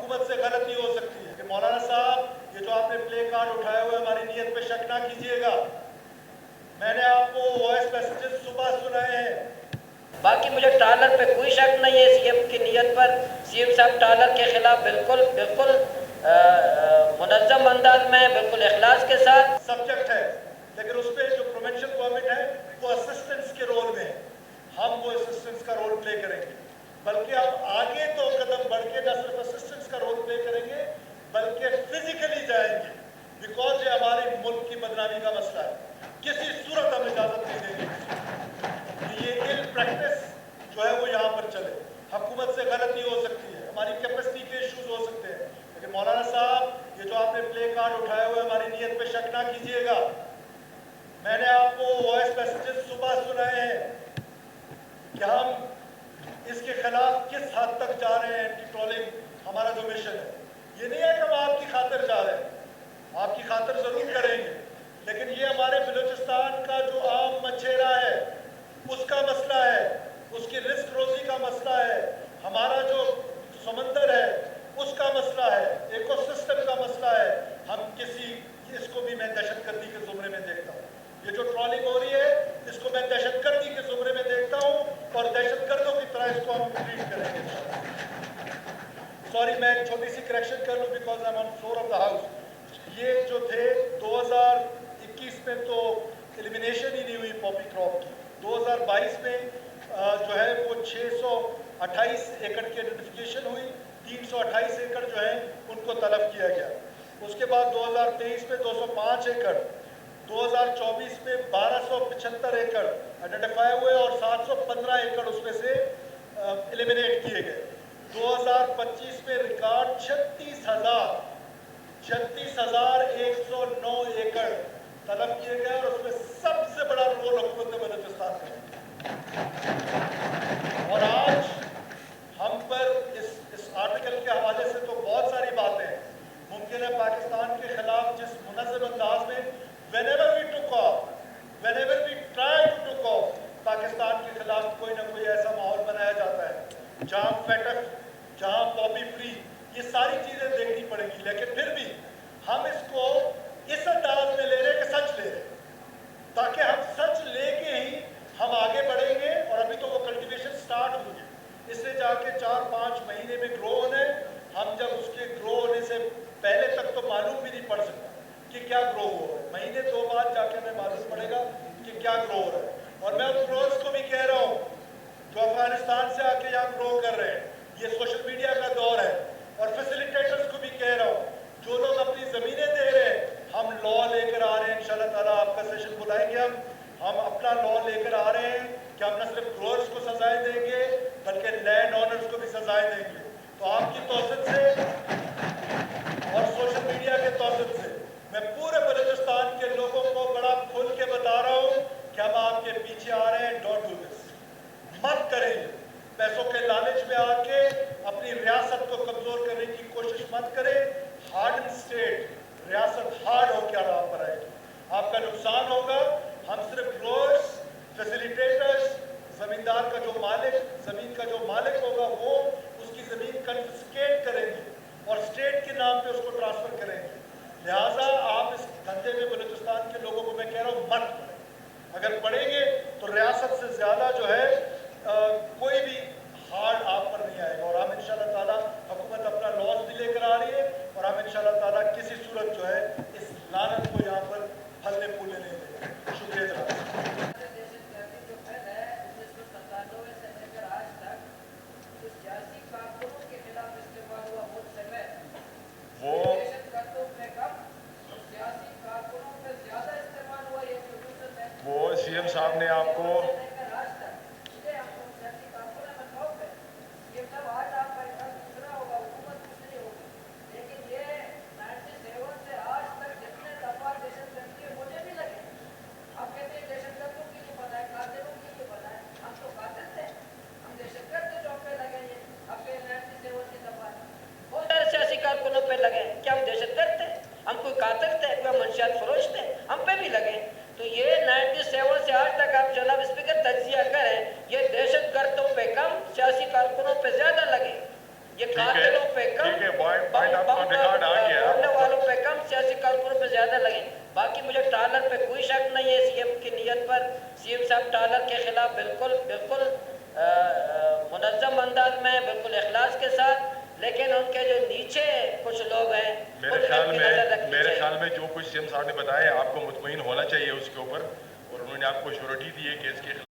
حکومت سے غلطی ہو سکتی ہے کہ مولانا صاحب یہ جو آپ نے پلے کارڈ اٹھائے ہوئے ہماری نیت پہ شک نہ کیجیے گا. میں نے آپ کو وائس میسیجز صبح سنائے ہیں. باقی مجھے ٹالر پہ کوئی شک نہیں ہے سی ایم کی نیت پر. سی ایم صاحب ٹالر کے خلاف بالکل منظم انداز میں بالکل اخلاص کے ساتھ سبجیکٹ ہے، لیکن اس پہ جو پروونشل گورنمنٹ ہے وہ اسسٹنس کے رول میں ہے. ہم وہ اسسٹنس کا رول پلے کریں گے، بلکہ اب آگے تو قدم بڑھ کے نہ صرف اسسٹنس کا رول پلے کریں گے بلکہ فزیکلی جائیں گے، بیکاز یہ ہمارے ملک کی بدنامی کا مسئلہ ہے. کسی صورت ہم اجازت نہیں دیں گے کہ یہ ایل پریکٹس جو ہے وہ یہاں پر چلے. حکومت سے غلطی ہو سکتی ہے، ہماری کیپیسٹی کے ایشوز ہو سکتے ہیں، لیکن مولانا صاحب یہ جو آپ نے پلے کارڈ اٹھائے ہوئے ہماری نیت پہ شک نہ کیجیے گا. میں نے آپ کو وائس میسیجز صبح سنائے ہیں کہ ہم اس کے خلاف کس حد تک جا رہے ہیں. اینٹی ٹرولنگ ہمارا جو مشن ہے یہ نہیں ہے کہ ہم آپ کی خاطر جا رہے ہیں، آپ کی خاطر ضرور کریں گے، لیکن یہ ہمارے بلوچستان کا جو عام مچھیرا ہے اس کا مسئلہ ہے، اس کی رزق روزی کا مسئلہ ہے، ہمارا جو سمندر ہے اس کا مسئلہ ہے، ایکو سسٹم کا مسئلہ ہے. ہم اس کو بھی میں دہشت گردی کے زمرے میں دیکھتا ہوں. یہ جو ٹرالنگ ہو رہی ہے اس کو میں دہشت گردی کے زمرے میں دیکھتا ہوں اور دہشت گردوں کی طرح اس کو ہم ٹریٹ کریں گے. سوری میں ایک چھوٹی سی کریکشن کر لوں because I am on floor of the house. یہ جو تھے 2021 میں تو ایلیمینیشن ہی نہیں ہوئی پاپی کراپ کی. 2022 میں جو ہے وہ 628 ایکڑ کی آئیڈینٹیفیکیشن ہوئی، 328 ایکڑ جو ہیں ان کو طلب کیا گیا. اس کے بعد 2023 میں 205 ایکڑ، 2024 میں 1275 ایکڑ آئیڈینٹیفائی ہوئے اور 715 ایکڑ اس میں سے ایلیمینیٹ کیے گئے. 2025 میں ریکارڈ 36,109 ایکڑ طلب کیے گئے اور اس میں سب سے بڑا رول حکومت بلوچستان کا ہے. اور آج ہم پر اس آرٹیکل کے حوالے سے تو بہت ساری باتیں ہیں. ممکن ہے پاکستان کے خلاف جس منظم انداز میں whenever we took off, whenever we try to took off, Pakistan کے خلاف کوئی نہ کوئی ایسا ماحول بنایا جاتا ہے جہاں فیٹف، جہاں پاپی فری، یہ ساری چیزیں دیکھنی پڑے گی. لیکن پھر بھی ہم اس کو اس انداز میں لے رہے کہ سچ لے رہے، تاکہ ہم سچ لے کے ہی ہم آگے بڑھیں گے. اور ابھی تو وہ کلٹیویشن سٹارٹ ہوئی ہے، اس سے جا کے 4-5 مہینے میں گرو ہونے. ہم جب اس کے گرو ہونے سے پہلے تک تو معلوم بھی نہیں پڑ سکتا کہ کیا گرو ہو رہا ہے. مہینے 2 بعد جا کے ہمیں معلوم پڑے گا کہ کیا گرو ہو رہا ہے. اور میں ان گروز کو بھی کہہ رہا ہوں جو افغانستان سے آ کے یہاں گرو کر رہے ہیں، یہ سوشل میڈیا کا دور ہے. اور فیسیلیٹیٹرز کو بھی کہہ رہا ہوں جو لوگ اپنی زمینیں دے رہے ہیں، ہم لا لے کر آ رہے ہیں. انشاءاللہ تعالیٰ آپ کا سیشن بلائیں گے. ہم اپنا لا لے کر آ رہے ہیں کہ ہم نہ صرف گروورز کو سزائیں دیں گے بلکہ لینڈ آنرز کو بھی سزائیں دیں گے. تو آپ کی توسط سے اور سوشل میڈیا کے توسط سے میں پورے بلوچستان کے لوگوں کو بڑا کھل کے بتا رہا ہوں کہ ہم آپ کے پیچھے آ رہے ہیں. ڈونٹ ڈو دس، مت کریں. پیسوں کے لالچ میں آ کے اپنی ریاست کو کمزور کرنے کی کوشش مت کریں. ہارڈ اسٹیٹ ریاست ہارڈ ہو کے آرام پر آئے گی، آپ کا نقصان ہوگا. ہم صرف گروورز، فیسیلیٹیٹرز، زمیندار کا جو مالک، زمین کا جو مالک ہوگا وہ اس کی زمین کنفسکیٹ کریں گے اور اسٹیٹ کے نام پہ اس کو ٹرانسفر کریں گے. لہٰذا آپ اس دھندے میں بلوچستان کے لوگوں کو میں کہہ رہا ہوں مت پڑیں. اگر پڑیں گے تو ریاست سے زیادہ جو ہے کوئی بھی ہارڈ آپ پر نہیں آئے گا. اور ہم انشاءاللہ تعالیٰ حکومت اپنا لاس بھی لے کر آ رہی ہے اور ہم انشاءاللہ تعالیٰ کسی صورت جو ہے اس لعنت کو یہاں پر پھلنے پھولنے نہیں دیں گے. شکریہ جناب. وہ سی ایم صاحب نے آپ کو نیت پر سی ایم صاحب ٹالر کے خلاف بالکل منظم انداز میں بالکل اخلاص کے ساتھ، لیکن ان کے جو نیچے کچھ لوگ ہیں میرے خیال میں جو کچھ سی ایم صاحب نے بتایا آپ کو مطمئن ہونا چاہیے اس کے اوپر، اور انہوں نے آپ کو شیورٹی دی ہے کہ اس کے